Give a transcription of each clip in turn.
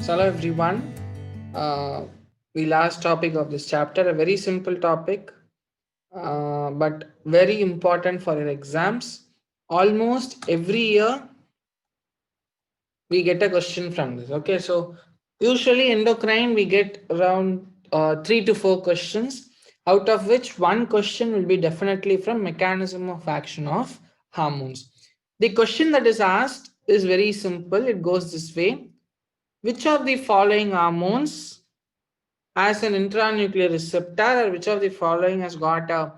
Hello everyone. Uh, the last topic of this chapter, a very simple topic, but very important for your exams. Almost every year we get a question from this. Okay, so usually endocrine we get around 3 to 4 questions, out of which one question will be definitely from mechanism of action of hormones. The question that is asked is very simple. It goes this way: which of the following hormones as an intranuclear receptor, or which of the following has got a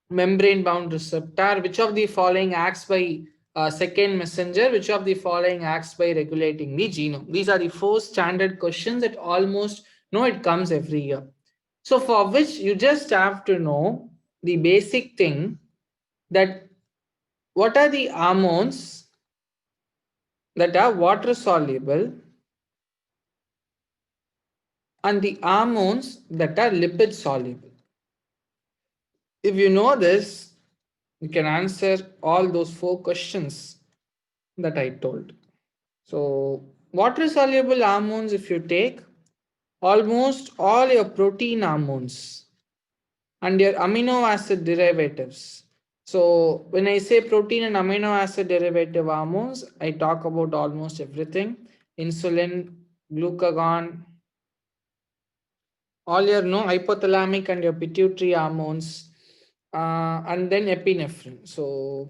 membrane bound receptor, which of the following acts by second messenger, which of the following acts by regulating the genome? These are the 4 standard questions that almost know it comes every year. So for which you just have to know the basic thing, that what are the hormones that are water soluble and the hormones that are lipid soluble. If you know this, you can answer all those 4 questions that I told. So, water soluble hormones, if you take almost all your protein hormones and your amino acid derivatives. So, when I say protein and amino acid derivative hormones, I talk about almost everything: insulin, glucagon, all your hypothalamic and your pituitary hormones, and then epinephrine. So,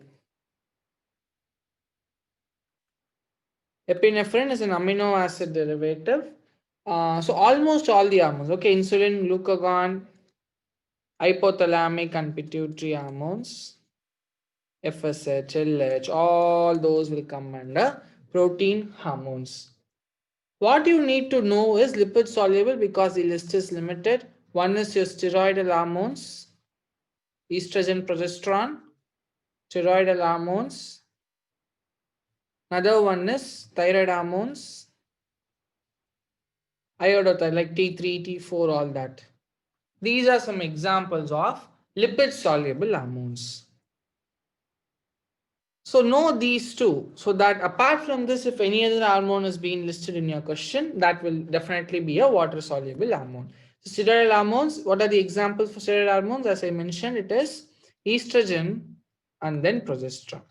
epinephrine is an amino acid derivative. So almost all the hormones, okay, insulin, glucagon, hypothalamic and pituitary hormones, FSH, LH, all those will come under protein hormones. What you need to know is lipid soluble, because the list is limited. One is your steroidal hormones, estrogen, progesterone, steroidal hormones. Another one is thyroid hormones, iodothyroid like T3, T4, all that. These are some examples of lipid soluble hormones. So know these two, so that apart from this, if any other hormone is being listed in your question, that will definitely be a water soluble hormone. So steroidal hormones, what are the examples for steroidal hormones? As I mentioned, it is estrogen and then progesterone.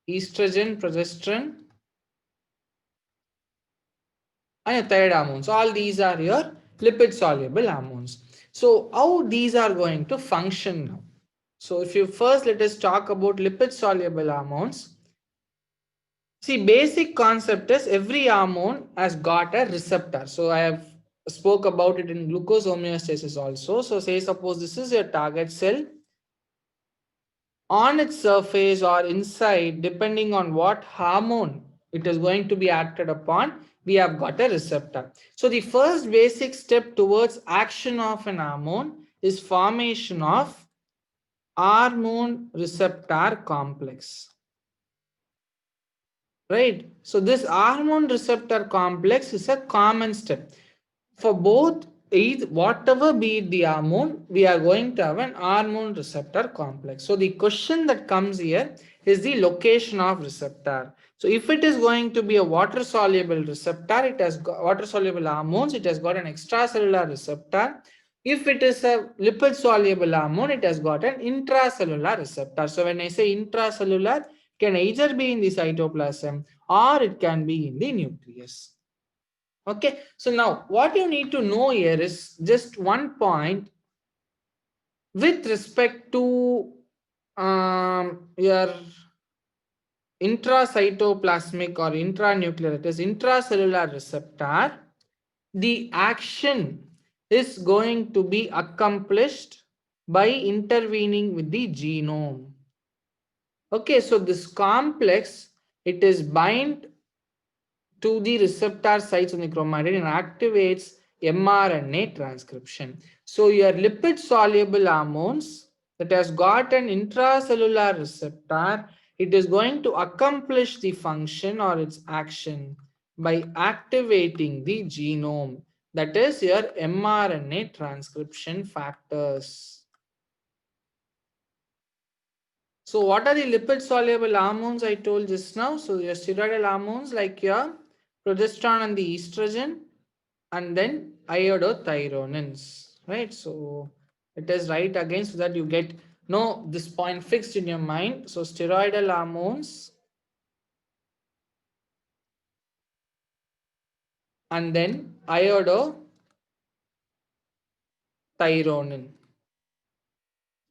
Estrogen, progesterone, and thyroid hormones. All these are your lipid soluble hormones. So how these are going to function now? So if you first let us talk about lipid soluble hormones. See, basic concept is every hormone has got a receptor. So I have spoke about it in glucose homeostasis also. So say suppose this is your target cell. On its surface or inside, depending on what hormone it is going to be acted upon, we have got a receptor. So the first basic step towards action of an hormone is formation of hormone receptor complex. Right? So this hormone receptor complex is a common step for both. Whatever be it the hormone, we are going to have an hormone receptor complex. So the question that comes here is the location of receptor. So if it is going to be a water soluble receptor, it has got water soluble hormones, it has got an extracellular receptor. If it is a lipid soluble hormone, it has got an intracellular receptor. So when I say intracellular, can either be in the cytoplasm or it can be in the nucleus. Okay, so now what you need to know here is just one point with respect to your intracytoplasmic or intranuclear, it is intracellular receptor. The action is going to be accomplished by intervening with the genome. Okay, so this complex, it is bind to the receptor sites on the chromatid and activates mRNA transcription. So your lipid soluble hormones that has got an intracellular receptor, it is going to accomplish the function or its action by activating the genome, that is your mRNA transcription factors. So what are the lipid soluble hormones I told just now? So your steroidal hormones like your progesterone and the estrogen, and then iodothyronins, right? So it is right again, so that you get no this point fixed in your mind. So steroidal hormones and then iodothyronin.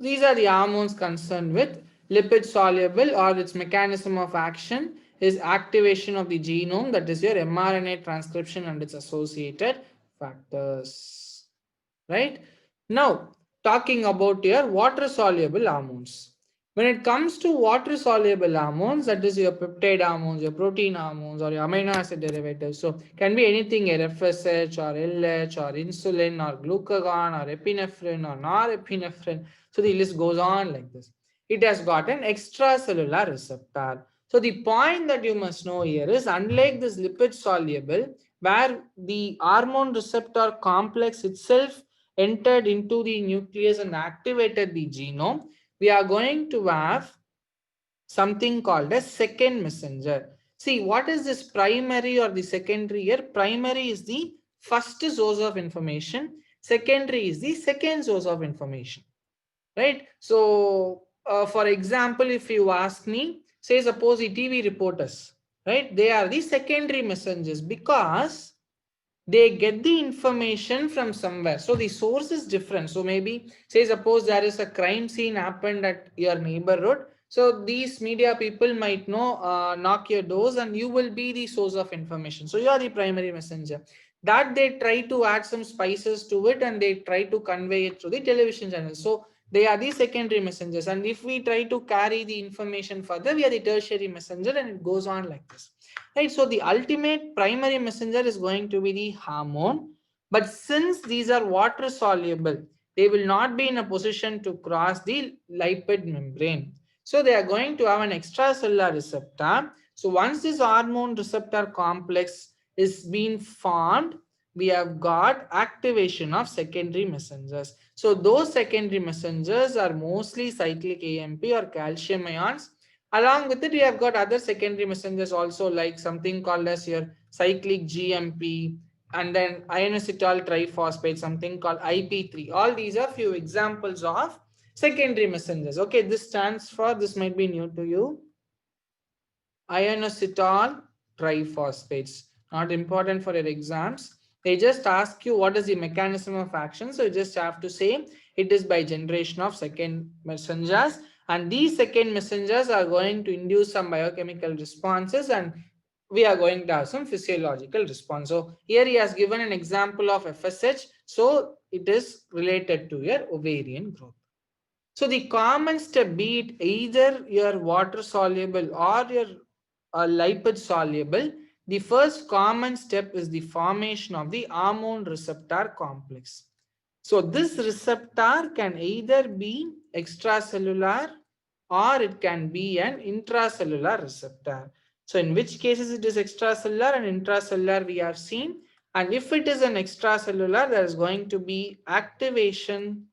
These are the hormones concerned with lipid soluble, or its mechanism of action is activation of the genome, that is your mRNA transcription and its associated factors. Right? Now, talking about your water soluble hormones. When it comes to water soluble hormones, that is your peptide hormones, your protein hormones, or your amino acid derivatives. So, can be anything, a FSH or LH or insulin or glucagon or epinephrine or norepinephrine. So, the list goes on like this. It has got an extracellular receptor. So, the point that you must know here is, unlike this lipid soluble, where the hormone receptor complex itself entered into the nucleus and activated the genome, we are going to have something called a second messenger. See, what is this primary or the secondary here? Primary is the first source of information, secondary is the second source of information, right? So, for example, if you ask me, say, suppose the TV reporters, right? They are the secondary messengers because they get the information from somewhere, so the source is different. So maybe, say, suppose there is a crime scene happened at your neighborhood, so these media people might know, knock your doors, and you will be the source of information. So you are the primary messenger, that they try to add some spices to it and they try to convey it through the television channel. So they are the secondary messengers, and if we try to carry the information further, we are the tertiary messenger, and it goes on like this, right? So the ultimate primary messenger is going to be the hormone, but since these are water soluble, they will not be in a position to cross the lipid membrane, so they are going to have an extracellular receptor. So once this hormone receptor complex is being formed, we have got activation of secondary messengers. So those secondary messengers are mostly cyclic AMP or calcium ions. Along with it, we have got other secondary messengers also, like something called as your cyclic GMP, and then ionocetyl triphosphate, something called IP3. All these are few examples of secondary messengers. Okay, this stands for, this might be new to you, ionocetyl triphosphates. Not important for your exams. They just ask you what is the mechanism of action. So you just have to say it is by generation of second messengers. And these second messengers are going to induce some biochemical responses, and we are going to have some physiological response. So here he has given an example of FSH. So it is related to your ovarian growth. So the common step, be it either your water soluble or your lipid soluble, the first common step is the formation of the hormone receptor complex. So this receptor can either be extracellular or it can be an intracellular receptor. So in which cases it is extracellular and intracellular we have seen. And if it is an extracellular, there is going to be activation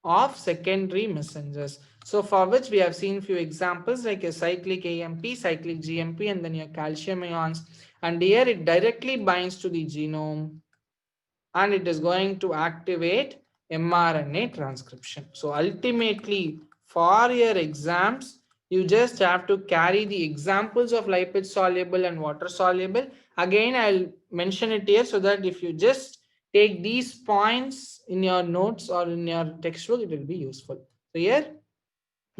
of secondary messengers. So for which we have seen few examples like a cyclic AMP, cyclic GMP, and then your calcium ions. And here it directly binds to the genome and it is going to activate mRNA transcription. So ultimately, for your exams, you just have to carry the examples of lipid soluble and water soluble. Again, I'll mention it here so that if you just take these points in your notes or in your textbook, it will be useful. So here,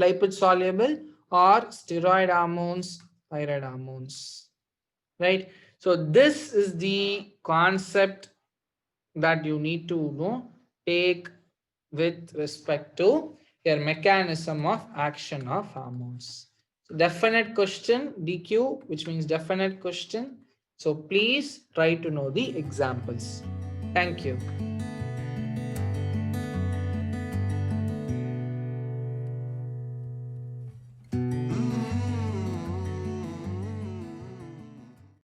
lipid soluble or steroid hormones, thyroid hormones, right? So this is the concept that you need to take with respect to your mechanism of action of hormones. So definite question, DQ, which means definite question. So please try to know the examples. Thank you.